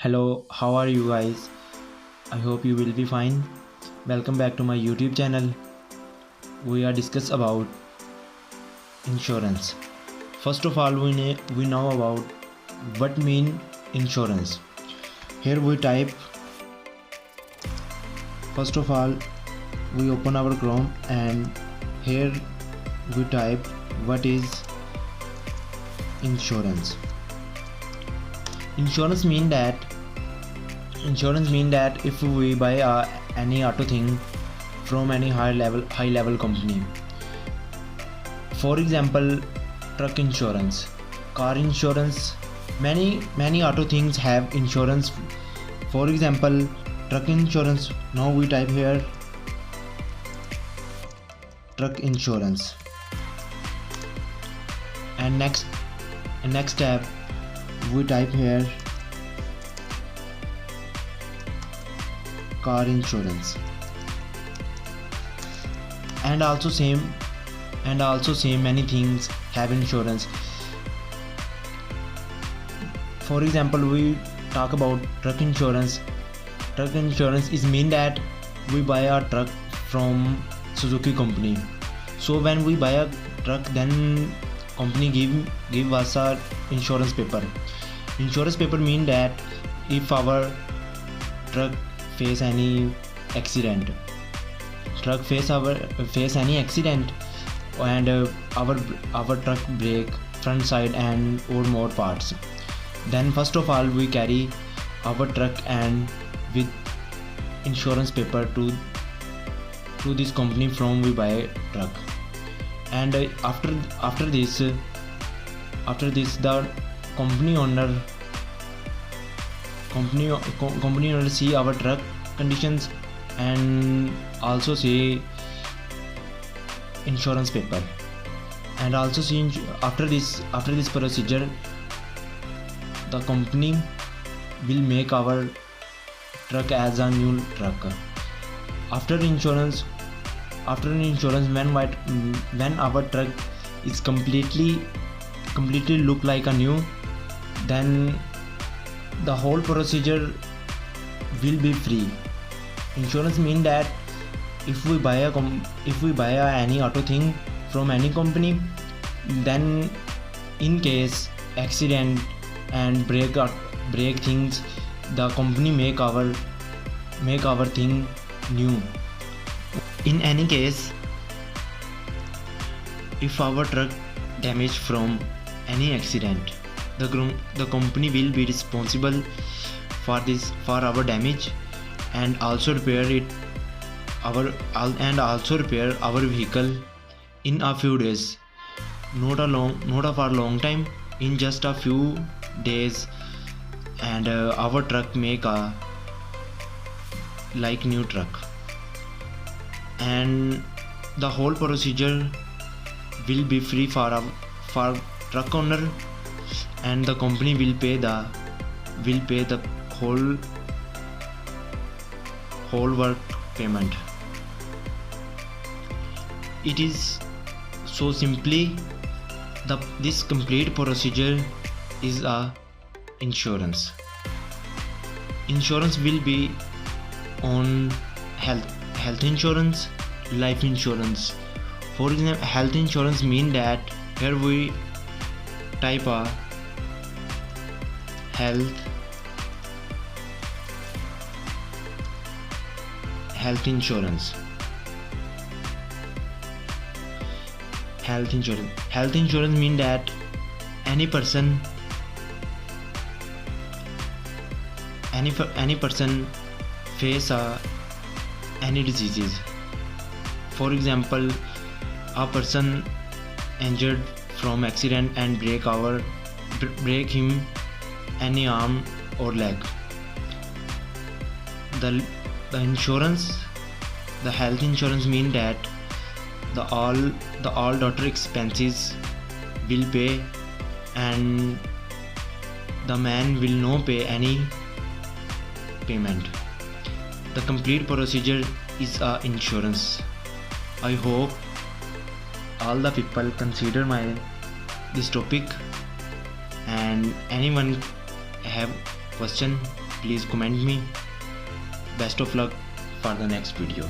Hello, how are you guys? I hope you will be fine. Welcome back to my YouTube channel. We are discuss about insurance. First of all, we know about what mean insurance. Here we type. First of all, we open our Chrome and here we type what is insurance. Insurance mean that if we buy any auto thing from any high level company, for example truck insurance, car insurance, many auto things have insurance. For example truck insurance. Now we type here truck insurance and next tab we type here car insurance, and also same many things have insurance. For example, we talk about truck insurance. Truck insurance is mean that we buy a truck from Suzuki company. So when we buy a truck, then company give us a insurance paper. Insurance paper mean that if our truck face any accident, and our truck break front side and or more parts, then first of all we carry our truck and with insurance paper to this company from we buy truck. And after this the company owner see our truck conditions and also see insurance paper, and also see after this procedure the company will make our truck as a new truck. After insurance, when our truck is completely look like a new, then the whole procedure will be free. Insurance mean that if we buy any auto thing from any company, then in case accident and break things, the company make our thing new. In any case, if our truck damaged from any accident, the company will be responsible for our damage and also repair our vehicle in a few days, not for a long time, in just a few days, and our truck make a like new truck, and the whole procedure will be free for truck owner, and the company will pay the whole work payment. It is so simply this complete procedure is a insurance. Insurance will be on health insurance, life insurance. For example, health insurance mean that here we type a health insurance. Health insurance mean that any person face any diseases. For example, a person injured from accident and break him any arm or leg. The health insurance mean that the all doctor expenses will pay, and the man will not pay any payment. The complete procedure is a insurance. I hope all the people consider this topic, and anyone have question, please comment me. Best of luck for the next video.